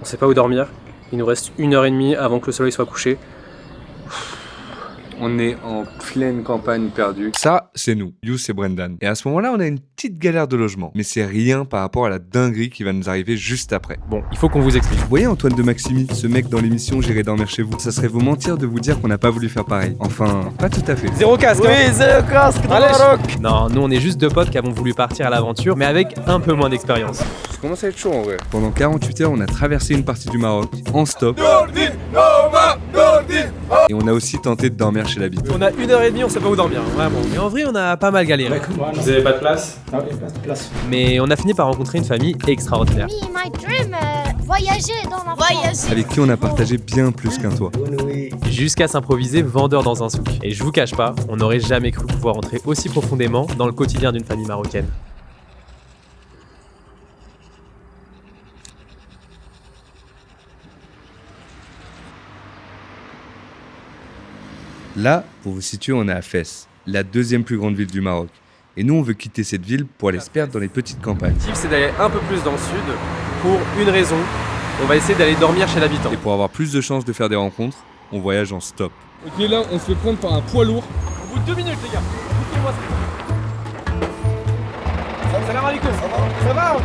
On sait pas où dormir. Il nous reste 1h30 avant que le soleil soit couché. On est en pleine campagne perdue. Ça, c'est nous, Yous et Brendan. Et à ce moment-là, on a une petite galère de logement. Mais c'est rien par rapport à la dinguerie qui va nous arriver juste après. Bon, il faut qu'on vous explique. Vous voyez Antoine de Maximi, ce mec dans l'émission J'irai dormir chez vous. Ça serait vous mentir de vous dire qu'on n'a pas voulu faire pareil. Enfin, pas tout à fait. Zéro casque. Oui, zéro casque dans Allez, le Maroc. Non, nous on est juste deux potes qui avons voulu partir à l'aventure, mais avec un peu moins d'expérience. Ça commence à être chaud en vrai. Pendant 48 heures, on a traversé une partie du Maroc, en stop. Et on a aussi tenté de dormir chez la bite. On a 1h30, on sait pas où dormir, vraiment. Mais en vrai, on a pas mal galéré. Vous avez pas de place? Ah oui, pas de place. Mais on a fini par rencontrer une famille extraordinaire. Me, my dream, voyager dans la France. Avec qui on a partagé bien plus qu'un toit. Oui. Jusqu'à s'improviser vendeur dans un souk. Et je vous cache pas, on n'aurait jamais cru pouvoir entrer aussi profondément dans le quotidien d'une famille marocaine. Là, pour vous situer, on est à Fès, la deuxième plus grande ville du Maroc. Et nous, on veut quitter cette ville pour aller se perdre dans les petites campagnes. L'objectif, c'est d'aller un peu plus dans le sud pour une raison. On va essayer d'aller dormir chez l'habitant. Et pour avoir plus de chances de faire des rencontres, on voyage en stop. Ok, là, on se fait prendre par un poids lourd. Au bout de 2 minutes, les gars. Écoutez-moi ça. Salam alaikum. Ça va?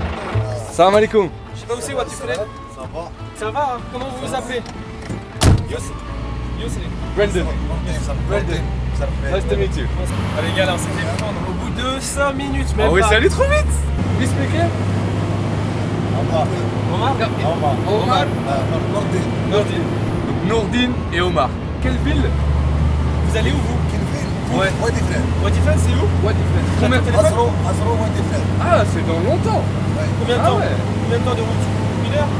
Salam alaikum. Je sais pas où c'est, what you feel? Ça va, hein? Comment vous vous appelez? Youssef. Brandon. Brandon. Nice to meet you. Allez, les gars, là, on s'est fait prendre au bout de 5 minutes, même Ah ouais, pas. c'est allé trop vite. Expliquez. Omar? Omar. Nourdine. Donc Nourdine et Omar. Quelle ville? Vous allez où, vous? Ouais. Wadifan, c'est où? Wadifan. Combien de téléphone? Ah, c'est dans longtemps. Combien de Ah temps? ouais. Combien de temps de route? 1 heure?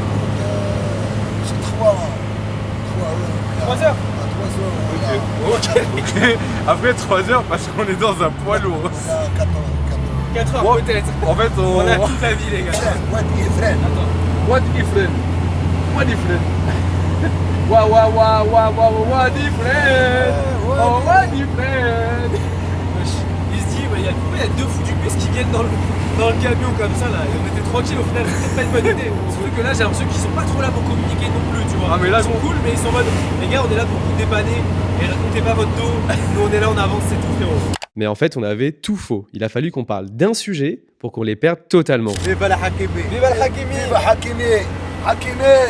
3 heures? Ok. Après 3 heures parce qu'on est dans un poids lourd. 4 heures, Ouais. peut-être. En fait, On a toute la vie, les gars. What different? What different? What different? Oh, what different? Il se dit, il y a 2 fous du bus qui viennent dans le camion comme ça, là. Et on était tranquille, au final, c'est peut-être pas une bonne idée. Surtout que là, j'ai l'impression qu'ils sont pas trop là pour communiquer non plus, tu vois. Ah, mais là, ils sont cool, mais ils sont en mode, les gars, on est là pour vous dépanner et racontez pas votre dos. Nous, on est là, on avance, c'est tout, frérot. Mais en fait, on avait tout faux. Il a fallu qu'on parle d'un sujet pour qu'on les perde totalement. Viva la Hakimi. Viva le Hakimi! Viva Hakimi. Hakimi.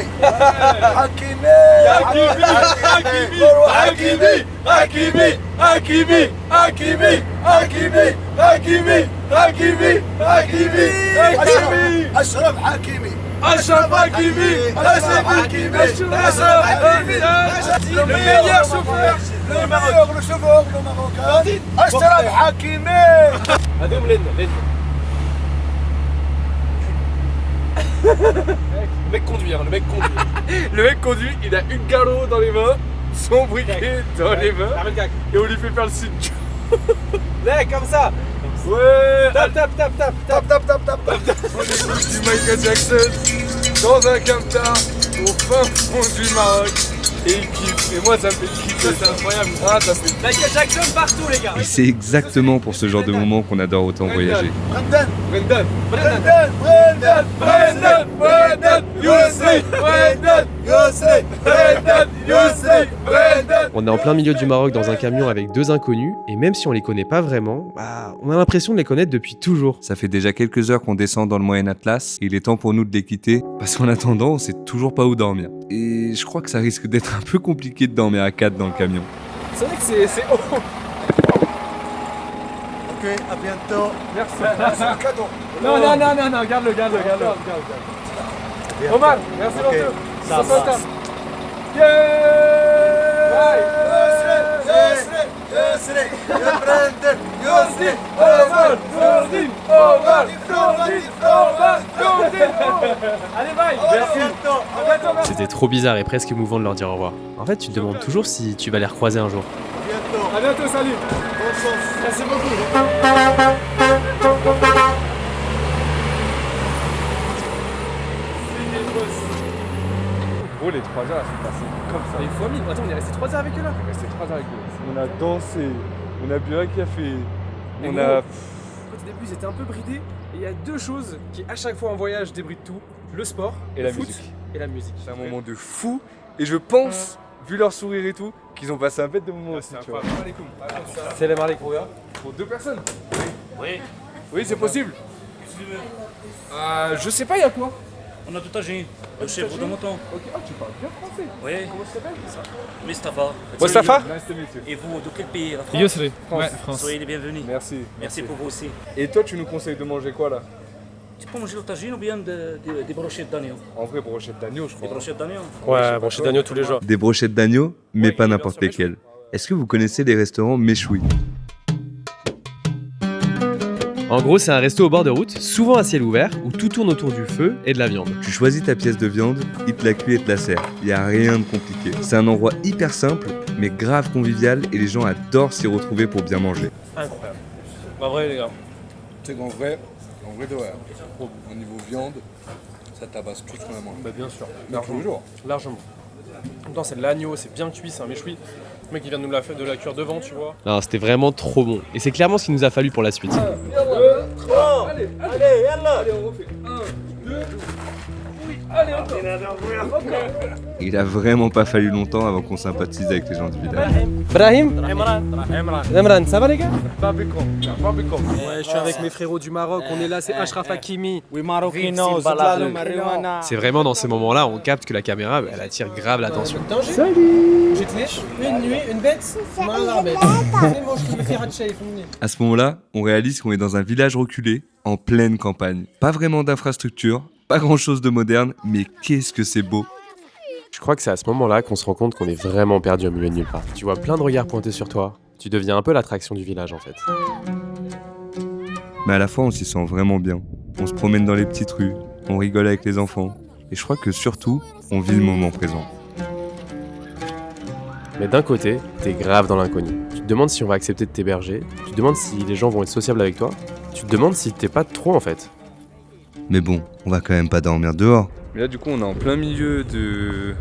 Hakimi. Ashraf Hakimi. Ashraf Hakimi! Ashraf Hakimi. Ashraf Hakimi. Le meilleur chauffeur! Le chauffeur, le Marocain. Ashraf Hakimi. Adoum Len. Le mec conduit, hein, le mec conduit. Le mec conduit, il a une galop dans les mains, son briquet dans les mains, et on lui fait faire le signe. Là, comme ça. Ouais! Tap. On écoute du Michael Jackson dans un camtar au fin fond du Maroc. Et il kiffe. Et moi ça me fait kiffer, c'est incroyable. Ah, ça fait Michael Jackson partout, les gars. Et c'est exactement pour ce genre de moment qu'on adore autant voyager. Brendan. Brendan. On est en plein milieu du Maroc dans un camion avec 2 inconnus, et même si on les connaît pas vraiment, on a l'impression de les connaître depuis toujours. Ça fait déjà quelques heures qu'on descend dans le Moyen Atlas, et il est temps pour nous de les quitter, parce qu'en attendant, on sait toujours pas où dormir. Et je crois que ça risque d'être un peu compliqué de dormir à 4 dans le camion. C'est vrai que c'est haut. Ok, à bientôt. Merci. C'est un cadeau. Non, garde-le. Omar, merci Ok. beaucoup. Ça va. Allez, bye. Merci. C'était trop bizarre et presque émouvant de leur dire au revoir. En fait, tu te demandes toujours si tu vas les recroiser un jour. À bientôt, salut. Bonne chance. Merci beaucoup. Oh, les 3 heures, elles sont passées comme ça. Mais fois 1000, attends, on est resté 3 heures avec eux là. On est resté 3 heures avec eux. On a dansé, on a bu un café, Mais on gros, a... Au début, ils étaient un peu bridés. Et il y a 2 choses qui, à chaque fois en voyage, débrident tout. Le sport Et le la foot, musique. et la musique. C'est un moment de fou. Et je pense, vu leur sourire et tout, qu'ils ont passé un bête de moment aussi. Tu vois. C'est les marques, regarde. Pour 2 personnes. Oui. Oui, c'est possible. Je sais pas, il y a quoi? On a tout âgé. Le chef de mouton. Ok, tu parles bien français. Oui. Comment ça s'appelle? Mustafa. Mustafa? Nice to meet you. Et vous, de quel pays? La France. Yousri. France. Soyez les bienvenus. Merci. Merci pour vous aussi. Et toi, tu nous conseilles de manger quoi là? Tu peux manger le tagine ou bien des brochettes d'agneau? En vrai, brochette d'agneau, je Des crois. brochettes d'agneau? Ouais, bon, chez d'agneau tous les jours. Des brochettes d'agneau, mais pas et n'importe bien sûr, lesquelles. Est-ce que vous connaissez les restaurants Méchoui? En gros, c'est un resto au bord de route, souvent à ciel ouvert, où tout tourne autour du feu et de la viande. Tu choisis ta pièce de viande, il te la cuit et te la sert. Y a rien de compliqué. C'est un endroit hyper simple, mais grave convivial et les gens adorent s'y retrouver pour bien manger. Incroyable. Pas vrai, les gars. Tu sais qu'en vrai de vrai, au niveau viande, ça tabasse tout ce qu'on a mangé. Bah, bien sûr. Tous les jours. Largement. En même temps, c'est de l'agneau, c'est bien cuit, c'est un méchoui. Le mec, il vient de nous la cuire devant, tu vois. Non, c'était vraiment trop bon. Et c'est clairement ce qu'il nous a fallu pour la suite. Allez, on refait. 1, 2, oui, allez, encore. Il a vraiment pas fallu longtemps avant qu'on sympathise avec les gens du village. Brahim Emran, ça va les gars? Barbecue. Ouais, je suis avec mes frérots du Maroc, on est là, c'est Ashraf Hakimi. C'est vraiment dans ces moments-là, on capte que la caméra, elle attire grave l'attention. Une nuit, une bête, À ce moment-là, on réalise qu'on est dans un village reculé, en pleine campagne. Pas vraiment d'infrastructure, pas grand-chose de moderne, mais qu'est-ce que c'est beau. Je crois que c'est à ce moment-là qu'on se rend compte qu'on est vraiment perdu au milieu de nulle part. Tu vois plein de regards pointés sur toi, tu deviens un peu l'attraction du village en fait. Mais à la fois, on s'y sent vraiment bien. On se promène dans les petites rues, on rigole avec les enfants. Et je crois que surtout, on vit le moment présent. Mais d'un côté, t'es grave dans l'inconnu. Tu te demandes si on va accepter de t'héberger, tu te demandes si les gens vont être sociables avec toi, tu te demandes si t'es pas trop en fait. Mais bon, on va quand même pas dormir dehors. Mais là, du coup, on est en plein milieu de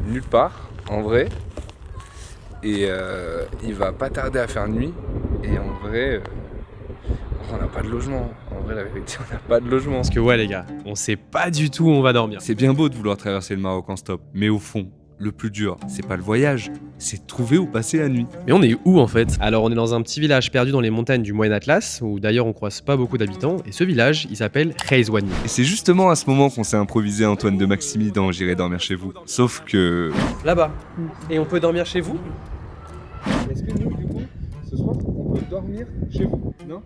nulle part, en vrai. Et il va pas tarder à faire nuit. Et en vrai, on n'a pas de logement. En vrai, la vérité, on n'a pas de logement. Parce que ouais les gars, on sait pas du tout où on va dormir. C'est bien beau de vouloir traverser le Maroc en stop, mais au fond, le plus dur, c'est pas le voyage, c'est de trouver où passer la nuit. Mais on est où en fait? Alors on est dans un petit village perdu dans les montagnes du Moyen Atlas, où d'ailleurs on croise pas beaucoup d'habitants, et ce village, il s'appelle Khaizouani. Et c'est justement à ce moment qu'on s'est improvisé Antoine de Maximi dans J'irai dormir chez vous. Sauf que... Là-bas. Et on peut dormir chez vous? Est-ce que nous, du coup, ce soir, on peut dormir chez vous? Non?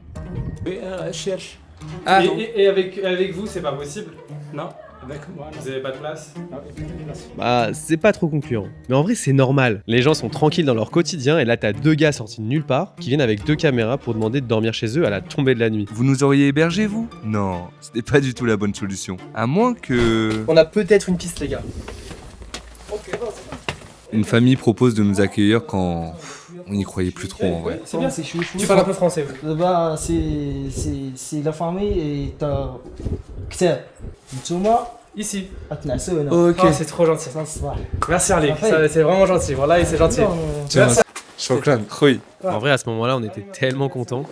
Oui, cherche. Ah, et avec vous, c'est pas possible? Non, avec moi. Vous avez pas de place? Bah, c'est pas trop concluant. Mais en vrai, c'est normal. Les gens sont tranquilles dans leur quotidien, et là, t'as deux gars sortis de nulle part qui viennent avec deux caméras pour demander de dormir chez eux à la tombée de la nuit. Vous nous auriez hébergé, vous? Non, c'était pas du tout la bonne solution. À moins que... On a peut-être une piste, les gars. Une famille propose de nous accueillir quand... on n'y croyait plus trop en vrai. C'est bien, c'est chou. Tu parles un peu français, vous. Bah, c'est la famille et t'as. كتاب نتوما Ici. اتنعسوا هنا. Ok, c'est trop gentil. Merci Arlik, c'est vraiment gentil. Voilà, et c'est gentil. Merci. Shokran, khoui. En vrai, à ce moment-là, on était tellement contents.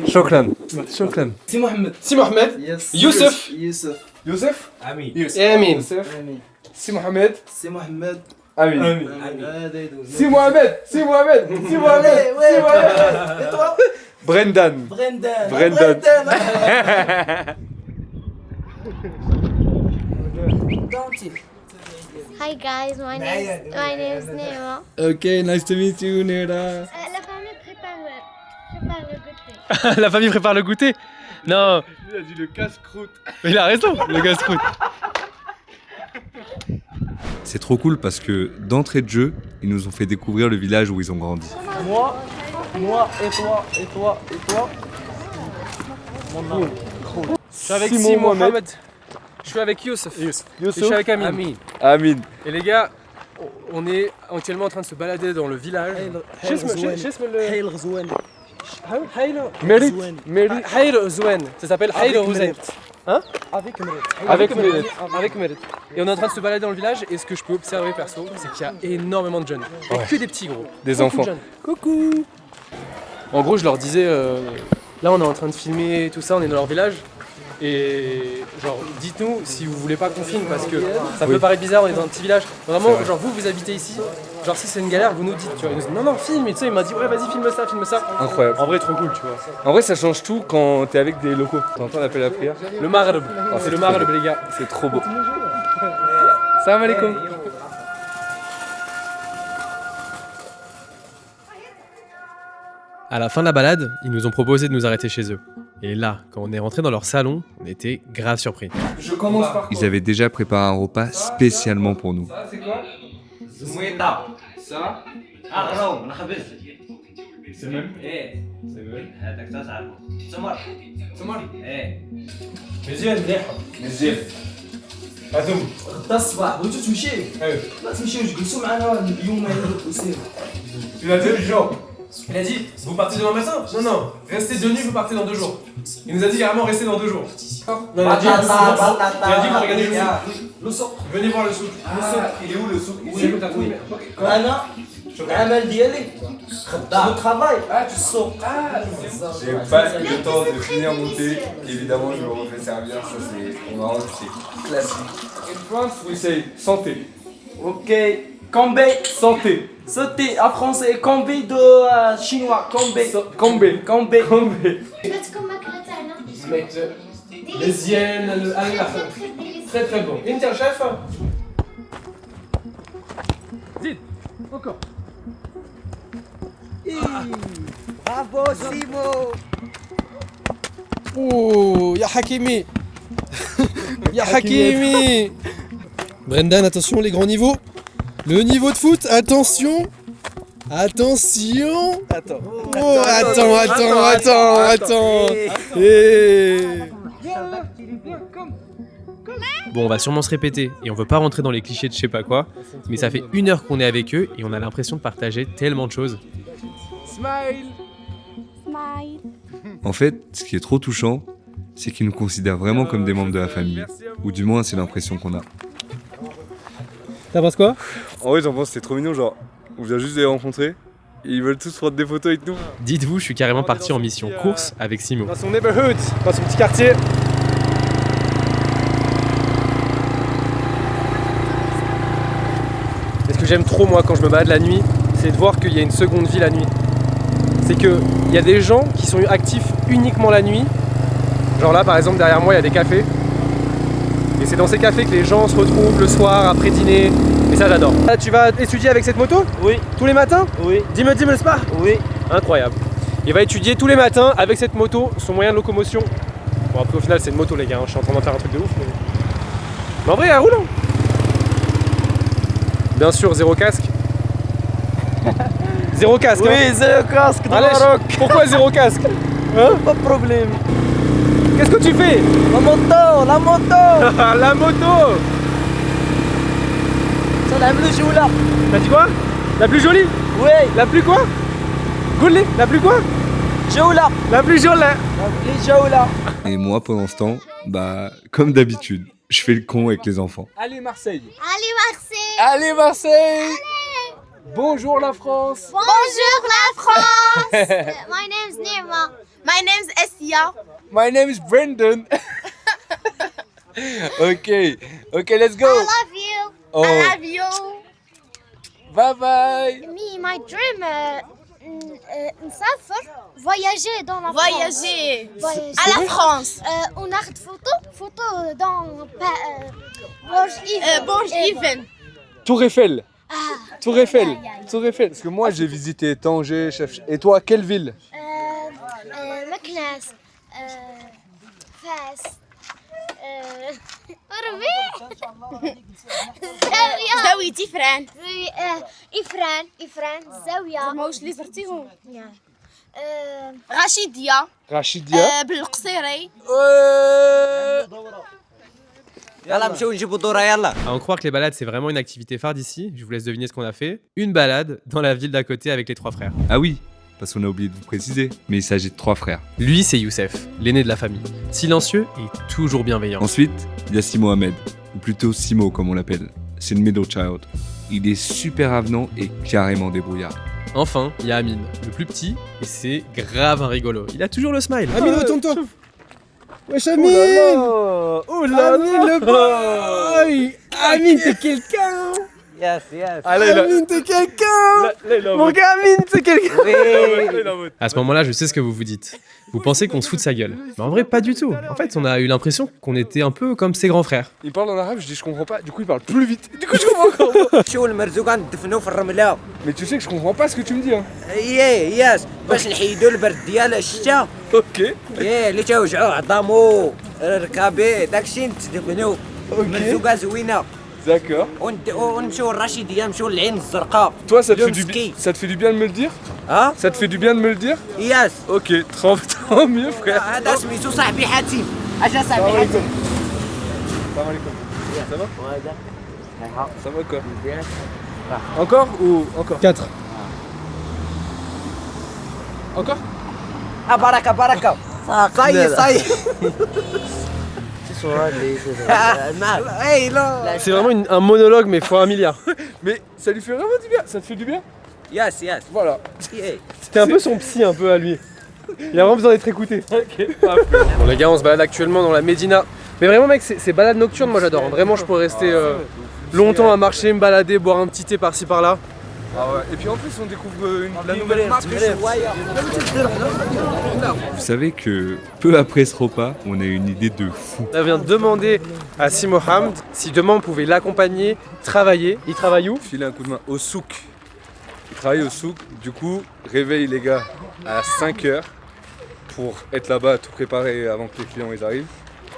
Shokran. Shokran. سي محمد. Si Mohamed, Yes. Youssef. يوسف. Youssef? Amin. Et Amin. Youssef. امين. Si Mohamed? سي محمد. Amin. هذا يدوز. Si Mohamed! Si Mohamed! Si Mohamed! Si Mohamed! Et toi? Brendan. Brendan. Brendan. Hi guys, my name is Nema. Okay, nice to meet you, Nera. La famille prépare le goûter. La famille prépare le goûter. Non, Il a dit le casse-croûte. mais il a raison, le gars-croûte. C'est trop cool parce que d'entrée de jeu, ils nous ont fait découvrir le village où ils ont grandi. Moi et toi et toi et toi. Mon nom. Je suis avec Simon Simon Mohamed. Mohamed. Je suis avec Youssef. Et je Youssef. suis avec Amin. Amin. Et les gars, on est actuellement en train de se balader dans le village. حي الغزوان. Mérite. Mérite. Haïr Zouane. Ça s'appelle Haïr Zouane. Hein? Avec Mérite. Avec Mérite. Avec Mérite. Et on est en train de se balader dans le village, et ce que je peux observer perso, c'est qu'il y a énormément de jeunes. Et que des petits gros. Des Beaucoup enfants. de jeunes. Coucou. En gros, je leur disais, là on est en train de filmer tout ça, on est dans leur village. Et genre, dites-nous si vous voulez pas qu'on filme parce que ça peut paraître bizarre, on est dans un petit village. Vraiment, genre vous habitez ici. Genre si c'est une galère, vous nous dites, tu vois. Il nous dit non, filme. Et tu sais, il m'a dit ouais, vas-y, filme ça. Incroyable. En vrai, trop cool, tu vois. En vrai, ça change tout quand t'es avec des locaux. T'entends l'appel à la prière? Le Maghreb, c'est le Maghreb, les gars. C'est trop beau. Salam alaikum. À la fin de la balade, ils nous ont proposé de nous arrêter chez eux. Et là, quand on est rentré dans leur salon, on était grave surpris. Je commence par Ils avaient déjà préparé un repas spécialement pour nous. Ça, c'est quoi? Ça? C'est même? C'est même? مزيان هذوم غدا الصباح بغيتو تمشيو لا تمشيو جلسوا معنا اليوم وسير. Tu l'as dit le jour. Il a dit, vous partez demain matin? Non, restez 2 nuits, vous partez dans 2 jours. Il nous a dit carrément restez dans 2 jours. Non, il a dit vous regardez le souk. Venez voir le souk. Il est où le souk? Oui. انا العمل ديالي خدام le travail السوق. J'ai pas eu le temps de finir mon thé. Évidemment, je me refais servir. Ça, c'est au Maroc, c'est classique. In France, we say santé. Ok. Combe. Santé. Sauté en français, combe de chinois, combe. Combe. Combe. Combe. بلاتكم ماكلة تاعنا مزيان très très bon. انت يا شيف زيد encore. Bravo Simo. Oh, ya Hakimi. Ya Hakimi. Brendan, attention les grands niveaux. Le niveau de foot, attention. Attention. Attends. Oh, attends. Bon, on va sûrement se répéter et on veut pas rentrer dans les clichés de je sais pas quoi, mais ça fait 1 heure qu'on est avec eux et on a l'impression de partager tellement de choses. Smile. En fait, ce qui est trop touchant, c'est qu'ils nous considèrent vraiment comme des membres de la famille. Ou du moins, c'est l'impression qu'on a. T'as pensé quoi? En vrai, j'en pense que c'est trop mignon. Genre, on vient juste de les rencontrer. Et ils veulent tous prendre des photos avec nous. Dites-vous, je suis carrément parti en mission course avec Simo. Dans son neighborhood, dans son petit quartier. Et ce que j'aime trop moi quand je me balade la nuit, c'est de voir qu'il y a une seconde vie la nuit. C'est qu'il y a des gens qui sont actifs uniquement la nuit. Genre là par exemple derrière moi il y a des cafés. Et c'est dans ces cafés que les gens se retrouvent le soir après dîner. Et ça j'adore. Là, tu vas étudier avec cette moto? Oui. Tous les matins? Oui. Dis-me le spa? Oui. Incroyable. Il va étudier tous les matins avec cette moto, son moyen de locomotion. Bon après au final c'est une moto les gars, hein. Je suis en train d'en faire un truc de ouf. Mais en vrai elle roule hein. Bien sûr, 0 casque. 0 casque, Oui, hein. zéro casque de Allez, Maroc. pourquoi 0 casque? Hein? Pas de problème. Qu'est-ce que tu fais? La moto. La moto! Ça l'a le joue là. T'as dit quoi? La plus jolie? Oui. La plus quoi? Gouli? La plus quoi? Joue là. La plus jolie! Les joue là. Et moi, pendant ce temps, comme d'habitude, je fais le con avec les enfants. Allez, Marseille. Allez Marseille. Allez, Marseille. Bonjour la France. Bonjour la France. My name's Nirma. My name's Essia. My name is Brendan. Okay, let's go. I love you. Oh. I love you. Bye bye. Me, my dream, نسافر voyager dans la France. Voyager à la France. On a une photo dans Burj Even. Tour Eiffel. Tour Eiffel. aïe, aïe. Tour Eiffel. Parce que moi j'ai visité Tanger, et toi quelle ville? مكناس فاس زاوية إفران إفران زاوية ما واش اللي زرتيهم غاشيدية Rachidia. بالقصيري يلا نمشيو نجيبو دورة يلا. À en croire que les balades c'est vraiment une activité phare d'ici, je vous laisse deviner ce qu'on a fait. Une balade dans la ville d'à côté avec les 3 frères. Ah oui, parce qu'on a oublié de vous préciser, mais il s'agit de 3 frères. Lui c'est Youssef, l'aîné de la famille. Silencieux et toujours bienveillant. Ensuite, il y a Simo Ahmed, ou plutôt Simo comme on l'appelle. C'est le middle child. Il est super avenant et carrément débrouillard. Enfin, il y a Amine, le plus petit, et c'est grave un rigolo. Il a toujours le smile. Amine, retourne-toi. Wesh Amine. Oh là Amine le boy. Amine t'es quelqu'un. Yes, yes. Amine t'es quelqu'un. Mon gars Amine t'es quelqu'un. À ce moment-là, je sais ce que vous vous dites. Vous pensez qu'on se fout de sa gueule. Mais en vrai, pas du tout. En fait, on a eu l'impression qu'on était un peu comme ses grands frères. Il parle en arabe, je dis je comprends pas, du coup il parle plus vite. Du coup je comprends encore moins. شو المرزوقة ندفنوه في الرملة. Mais tu sais que je comprends pas ce que tu me dis hein. يس باش نحيدو البرد ديال الشتا. Ok. اللي توجعو عظامو ركابي داكشي نتدفنو. مرزوقة زوينة. D'accord. ونمشيو للرشيدية نمشيو للعين الزرقاء. Toi ça te fait du Ski. bien. Ça te fait du bien de me le dire? ها؟ Ça te fait du bien de me le dire? يس. Ok, tant mieux frère. هذا سميتو صاحبي حاتم. اجا صاحبي حاتم. Salam alaikum. Ça va? Ça va quoi? Encore ou encore? 4. Encore? بركة بركة. صاي. اي لا. C'est vraiment un monologue, mais fois 1 milliard. Mais ça lui fait vraiment du bien. Ça te fait du bien? يس يس. Voilà. C'était un peu son psy, un peu à lui. Il a vraiment besoin d'être écouté. Bon les gars, on se balade actuellement dans la Médina. Mais vraiment mec, ces balades nocturnes, moi j'adore. Vraiment, je pourrais rester longtemps à marcher, me balader, boire un petit thé par-ci par-là. Ah ouais. Et puis en plus on découvre la nouvelle marque. Vous savez que peu après ce repas, on a une idée de fou. On vient de demander à Si Mohamed si demain on pouvait l'accompagner, travailler. Il travaille où? Filer un coup de main au souk. Il travaille au souk. Du coup, réveille les gars à 5h pour être là-bas, tout préparer avant que les clients ils arrivent.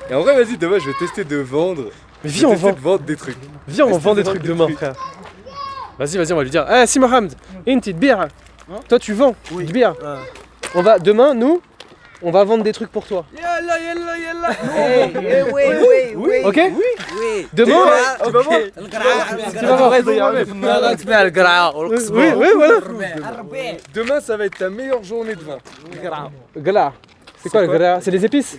Et en vrai, vas-y, demain je vais tester de vendre. Mais Je viens, vais on tester vend. de vendre des trucs. Viens, on Tester vend des de trucs vendre demain, des frère. Vas-y, on va lui dire. Eh, Si Mohamed, inti tbir. Toi, tu vends. Tbir. On va demain, nous, on va vendre des trucs pour toi. وي Ok? وي. Demain, Tu vas voir? tu vas voir. Oui, oui, voilà. الربيع. Demain, ça va être ta meilleure journée de vin. Gala. C'est quoi le gala? C'est des épices?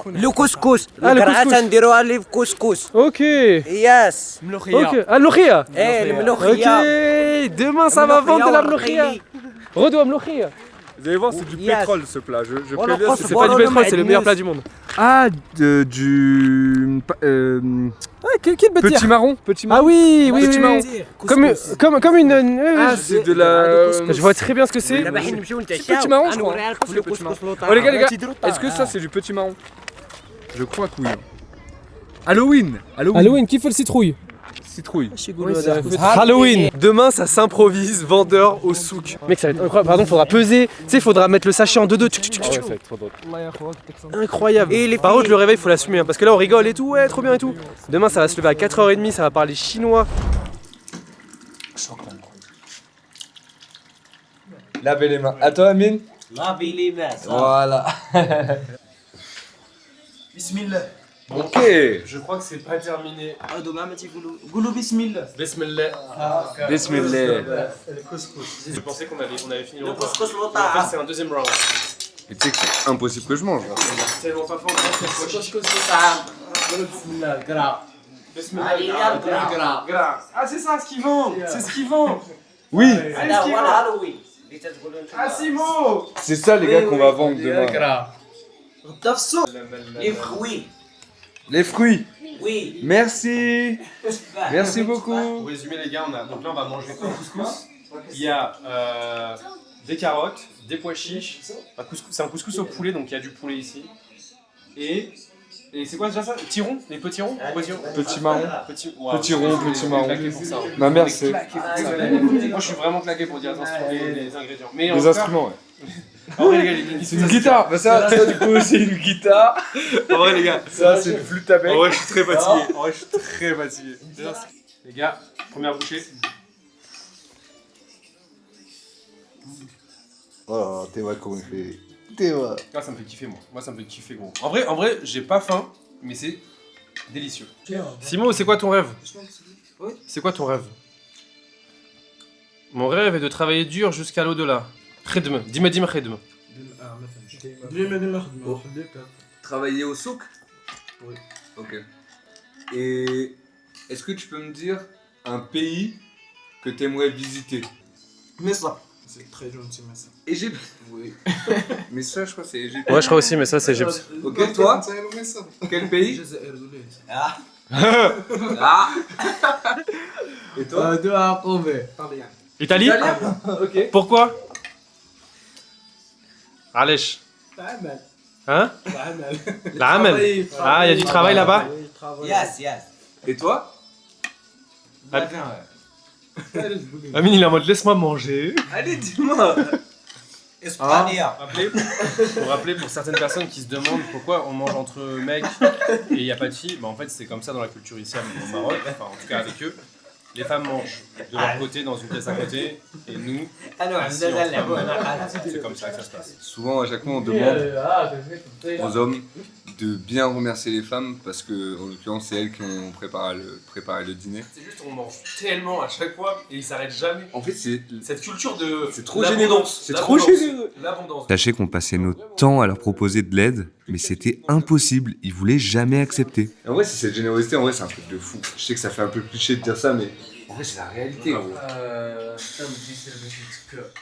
لو كسكس. le القرعة couscous. تنديروها لي في كسكس. Ok. يس. Ok. Ah, l'okhia. ايه الملوخية. Ok. Demain, ça va vendre de la mlokhia. Redoua mlokhia. Vous allez voir, c'est du Yes. pétrole ce plat. Je On préviens, en c'est C'est prend pas du Bon, pétrole, non, c'est le mais meilleur news. plat du monde. Ah, du. Quel Petit marron. Petit marron. Ah oui, oui, Petit oui, marron. oui. Comme une. Ah, c'est de la. Je vois très bien ce que c'est. دابا حين نمشيو نتعشاو. Petit marron, je crois. غنوريها لكم C'est لو le petit marron. كسكس لوطا. Oh les gars, est-ce que ça c'est du petit marron? Je crois que oui. Halloween. Halloween, qui fait le citrouille? Citrouille. Halloween. Demain, ça s'improvise vendeur au souk. Mec, ça va être incroyable. Pardon, faudra peser. Tu sais, faudra mettre le sachet en 2-2. Incroyable. Et les Par contre, filles. le réveil, faut l'assumer. Hein, parce que là, on rigole et tout. Ouais, trop bien et tout. Demain, ça va se lever à 4h30. Ça va parler chinois. Lavez les mains. À toi, Amine. لافي لي ماس. Voilà. Ok. Je crois que c'est pas terminé. دوما ما تيقولوا قولوا بسم الله. Bismillah. Bismillah. Je pensais qu'on avait fini le repas. كسكس En لوطا. fait, c'est un deuxième round. Et tu sais que c'est impossible que je mange. là. Tellement pas fort. Ah, c'est ça ce qu'ils vendent. C'est ce qu'ils vendent. Oui. هذا هو الهالوين اللي تتقولوا Ah, نتوما. Simo. C'est ça les gars qu'on va vendre demain. غدا في السوق. لي فخوي. Les fruits. وي. Merci. Merci beaucoup. Pour résumer les gars, donc là on va manger un couscous. Il y a des carottes, des pois chiches. C'est un couscous au poulet, donc il y a du poulet ici. Et c'est quoi déjà ça? Tirons? Les petits ronds? Petit marron. Petit Petit rond, petit marron. Pour ça, hein. Ma mère c'est Moi je suis vraiment claqué pour dire attention les ingrédients. Mais en les tout cas, instruments. Ouais. en vrai les gars, C'est une guitare. Bah ça du coup c'est une guitare. En vrai les gars, Ça c'est une flûte à bec. en vrai je suis très fatigué. En vrai je suis très fatigué. Les gars, première bouchée. Oh t'es vrai qu'on fait. Ah, ça me fait kiffer moi. Moi ça me fait kiffer gros. En vrai, j'ai pas faim, mais c'est délicieux. Simo, c'est quoi ton rêve? C'est quoi ton rêve? Mon rêve est de travailler dur jusqu'à l'au-delà. Khidm, dima khidm. Travailler au souk? Oui. Ok. Et est-ce que tu peux me dire un pays que tu aimerais visiter? مصر. C'est très gentil, mais ça. Égypte. Oui. Mais ça, je crois que c'est Égypte. Ouais, je crois aussi, mais ça, c'est Égypte. Ok, toi? Quel pays? Et toi? Italie? Ok. Pourquoi? Allez. Hein? La Hamel. Ah, il y a du travail là-bas? Yes, yes. Et toi? Amine, il est en mode laisse-moi manger. Allez, dis-moi. Espagnol. Pour rappeler pour certaines personnes qui se demandent pourquoi on mange entre mecs et il n'y a pas de filles, bah en fait c'est comme ça dans la culture ici au Maroc, enfin en tout cas avec eux. Les femmes mangent de leur côté dans une pièce à côté et nous, ici, c'est comme ça que ça se passe. Souvent, à chaque fois, on demande aux hommes de bien remercier les femmes parce que, en l'occurrence, c'est elles qui ont préparé le dîner. C'est juste on mange tellement à chaque fois et ils s'arrêtent jamais. En fait, c'est Cette culture de c'est trop généreux. C'est trop l'abondance. généreux. L'abondance. Sachez qu'on passait notre temps à leur proposer de l'aide, mais c'était impossible, ils voulaient jamais accepter. En vrai, c'est cette générosité, en vrai, c'est un truc de fou. Je sais que ça fait un peu cliché de dire ça, mais en vrai, c'est la réalité. En vrai.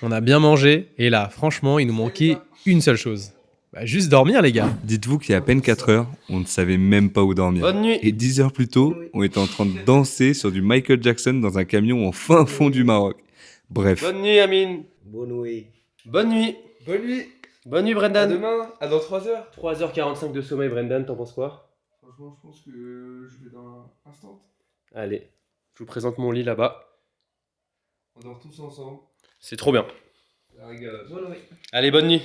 On a bien mangé et là franchement il nous manquait une seule chose. Bah, juste dormir les gars. Dites-vous qu'il y a à peine 4 heures, on ne savait même pas où dormir. Bonne nuit. Et 10 heures plus tôt, on était en train de danser sur du Michael Jackson dans un camion en fin fond du Maroc. Bref. Bonne nuit Amine. Bonne nuit. Bonne nuit. Bonne nuit. Bonne nuit Brendan. À demain. À dans 3 heures. 3h45 de sommeil Brendan, t'en penses quoi? Franchement, je pense que je vais dans un instant. Allez, je vous présente mon lit là-bas. On dort tous ensemble. C'est trop bien. La régalade. Bonne nuit. Allez, bonne nuit.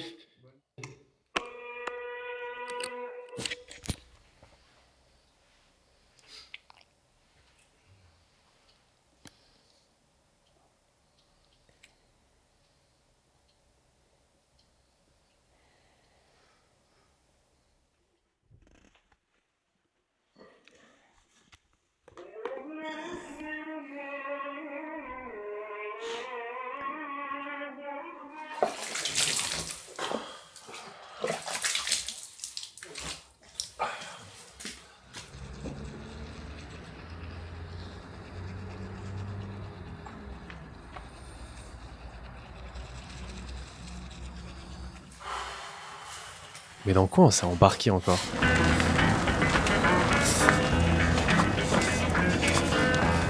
Mais dans quoi on s'est embarqué encore?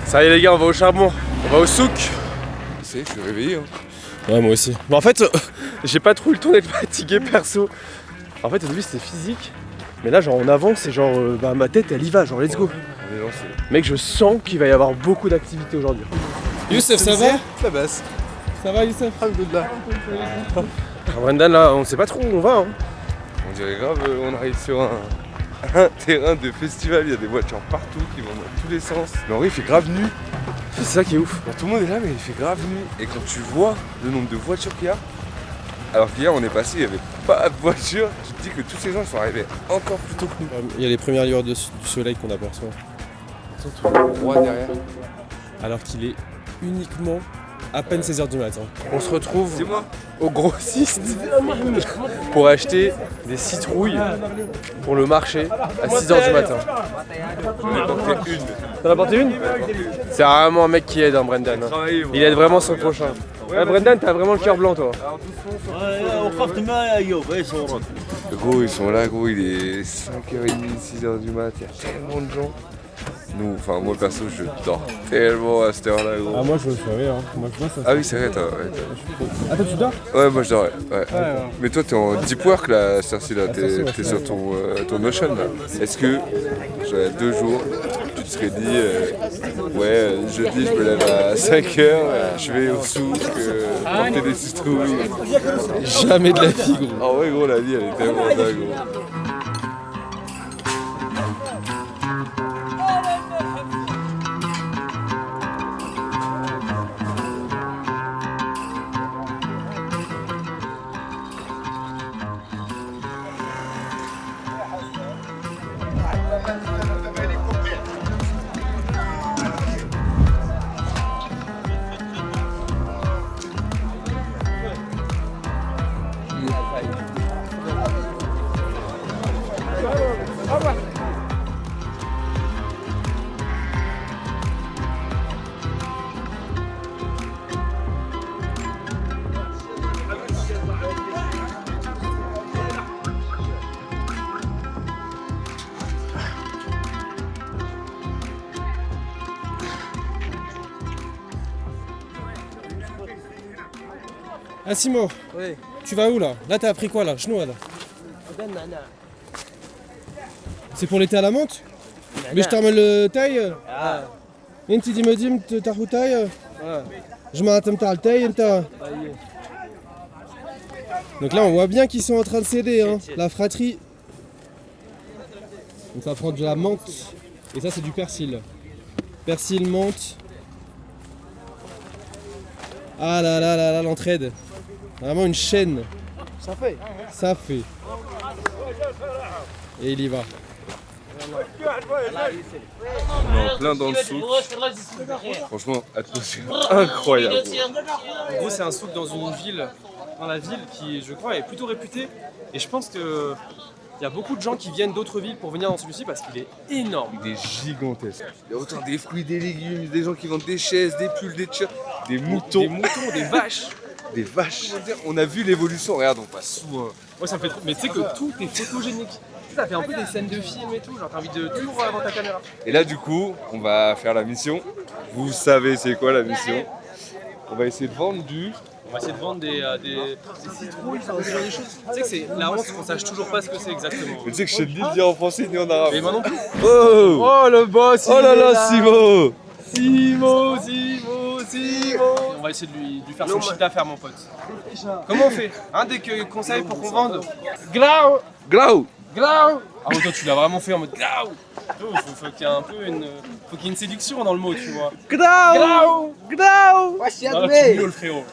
Ça y est les gars, on va au charbon, on va au souk. Je suis réveillé. Hein. Ouais moi aussi. Mais en fait, j'ai pas trop eu le temps d'être fatigué perso. En fait au début c'était physique, mais là genre on avance et genre ma tête elle y va, genre let's go. On est lancé. Mec je sens qu'il va y avoir beaucoup d'activités aujourd'hui. Youssef ça va? Ça baisse. Ça va Youssef? Alhamdoulilah. Brendan là on sait pas trop où on va hein. On dirait grave, on arrive sur un terrain de festival, il y a des voitures partout qui vont dans tous les sens. Mais en vrai, il fait grave nuit. C'est ça qui est ouf. Bon, tout le monde est là, mais il fait grave nuit. Et quand tu vois le nombre de voitures qu'il y a, alors qu'hier on est passé, il n'y avait pas de voiture, tu te dis que tous ces gens sont arrivés encore plus tôt que nous. Il y a les premières lueurs du soleil qu'on aperçoit. Surtout le roi derrière. Alors qu'il est uniquement à peine 16h du matin. On se retrouve au grossiste pour acheter des citrouilles pour le marché à 6h du matin. J'en ai porté une. T'en as porté une? C'est vraiment un mec qui aide, hein, Brendan. Il aide vraiment son prochain. Ouais, Brendan, t'as vraiment le cœur blanc, toi. Gros, ils sont là, gros, il est 5h30, 6h du mat, il y a tellement de gens. Nous, enfin moi perso, je dors tellement à cette heure-là, gros. Ah, moi je me fais rire, hein. Moi, je vois ça. Ah oui, c'est vrai, toi. Ouais. Ah, toi tu dors? Ouais, moi je dors, ouais. Mais toi, t'es en deep work là, Cersei, là. T'es sur ton Notion là. Est-ce que, genre, il y a 2 jours, tu te serais dit, jeudi, je me lève à 5h, je vais au souk, porter des citrouilles. Jamais de la vie, gros. Ah ouais, gros, la vie, elle est tellement dingue, gros. Ah Simo, Oui. tu vas où là? Là t'as appris quoi là? Chnois là. C'est pour l'été à la menthe? Mais je t'emmène le taille. انت ديما ديما تاخذ تاي جماعة تاع التاي انت. Donc là on voit bien qu'ils sont en train de céder hein, la fratrie. Donc ça prend de la menthe et ça c'est du persil. Persil, menthe. Ah là là là là l'entraide. Vraiment une chaîne. Ça fait. Ça fait. Et il y va. On est en plein dans le souk. Franchement, atmosphère incroyable. En gros, c'est un souk dans une ville, dans la ville qui, je crois, est plutôt réputée. Et je pense que il y a beaucoup de gens qui viennent d'autres villes pour venir dans celui-ci parce qu'il est énorme. Il est gigantesque. Il y a autant des fruits, des légumes, des gens qui vendent des chaises, des pulls, des t-shirts, des moutons. Des moutons, des vaches. Des vaches. On a vu l'évolution. Regarde, on passe sous un. Ouais, ça me fait trop. Mais tu sais que tout est photogénique. Tu sais, ça fait un peu des scènes de film et tout. Genre, t'as envie de toujours avant ta caméra. Et là, du coup, on va faire la mission. Vous savez c'est quoi la mission? On va essayer de vendre du. On va essayer de vendre des citrouilles, enfin, ce genre de choses. Tu sais que c'est la honte qu'on sache toujours pas ce que c'est exactement. Mais tu sais que je sais ni le dire en français ni en arabe. Mais moi non plus. Oh, Oh le boss! oh là là, Simo! Simo. On va essayer de lui faire son chiffre d'affaires, mon pote. Comment on fait hein, des conseils pour qu'on vende? Glau! Glau! Ah ouais, toi tu l'as vraiment fait en mode Glau! Faut qu'il y ait un peu faut qu'il y ait une séduction dans le mot, tu vois. Glau! واش يا Non, là, tu دمي miaules, frérot.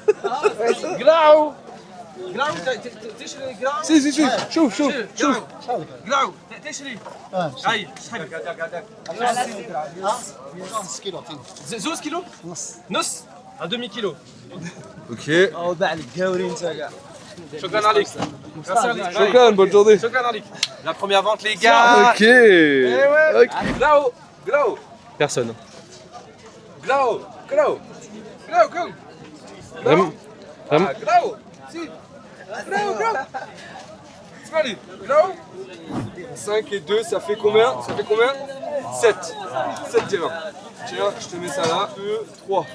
Glau! تشري Glau! Si, chauffe. Glau! تشري هاي شحال 2 كيلو نص un demi kilo. Ok. او باع القاوري انت كاع شكرا عليك. Shukran, bonne journée. شكرا عليك. La première vente, les gars. Ok. ouais. Ok. Glau! Personne. Glau! Vraiment. Glau! Si. Glau! Allez, Glau! 5 et 2, ça fait combien? 7. 7 dirhams. Tiens, je te mets ça là. 2, 3.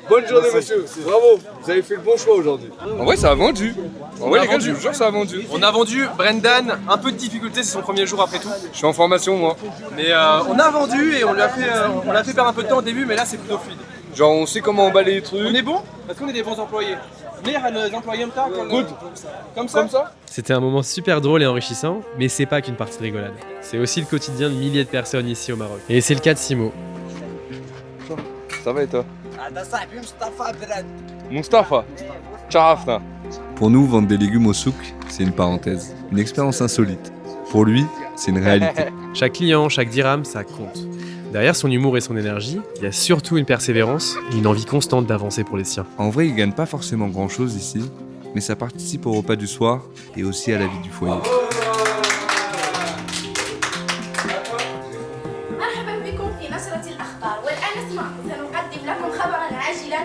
Bonne journée, monsieur. Bravo. Vous avez fait le bon choix aujourd'hui. En vrai, ça a vendu. En vrai, les gars, je vous jure, ça a vendu. On a vendu. Brendan, un peu de difficulté, c'est son premier jour après tout. Je suis en formation, moi. Mais on a vendu et on l'a fait perdre un peu de temps au début, mais là c'est plutôt fluide. Genre, on sait comment emballer les trucs. On est bon parce qu'on est des bons employés. Les employés Good. Comme ça. C'était un moment super drôle et enrichissant, mais c'est pas qu'une partie de rigolade. C'est aussi le quotidien de milliers de personnes ici au Maroc. Et c'est le cas de Simo. Ça va et toi? هذا صاحبي مصطفى براد. Mustafa. Tcharafna. Pour nous, vendre des légumes au souk, c'est une parenthèse, une expérience insolite. Pour lui, c'est une réalité. Chaque client, chaque dirham, ça compte. Derrière son humour et son énergie, il y a surtout une persévérance et une envie constante d'avancer pour les siens. En vrai, il gagne pas forcément grand-chose ici, mais ça participe au repas du soir et aussi à la vie du foyer. مرحبا بكم في نشرة الأخبار والآن سنقدم لكم خبرا عاجلا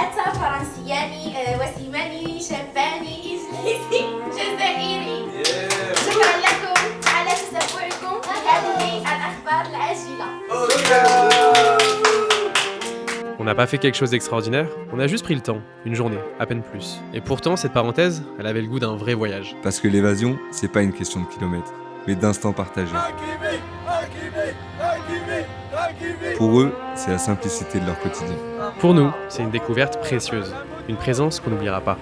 أتى فرنسيان وسيماني شاباني إنجليزي جزائري. شكرا لكم على تتبعكم هذه الأخبار العاجلة. On n'a pas fait quelque chose d'extraordinaire, on a juste pris le temps, une journée, à peine plus. Et pourtant, cette parenthèse, elle avait le goût d'un vrai voyage. Parce que l'évasion, c'est pas une question de kilomètres, mais d'instants partagés. Pour eux, c'est la simplicité de leur quotidien. Pour nous, c'est une découverte précieuse, une présence qu'on n'oubliera pas.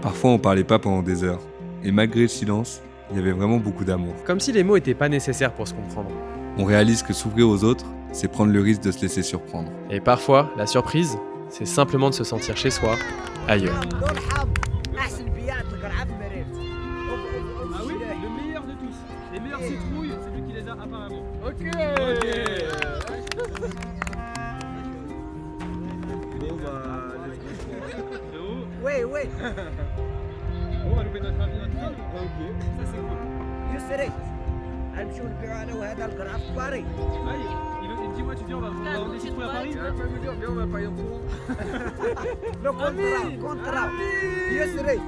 Parfois, on parlait pas pendant des heures, et malgré le silence, il y avait vraiment beaucoup d'amour. Comme si les mots n'étaient pas nécessaires pour se comprendre. On réalise que s'ouvrir aux autres, c'est prendre le risque de se laisser surprendre. Et parfois, la surprise, c'est simplement de se sentir chez soi, ailleurs. احسن بيات القرعه في مريت. Ah oui, le meilleur de tous. Les meilleures citrouilles, c'est lui qui les a apparemment. Ok. وي وي On va louper notre avis. Ok, ça c'est cool. يسري غنمشيو نبيعو انا وهذا القرعه في باري. Il dit, ouais, tu dis, on va vendre des citrouilles à Paris. لو كونترا يسري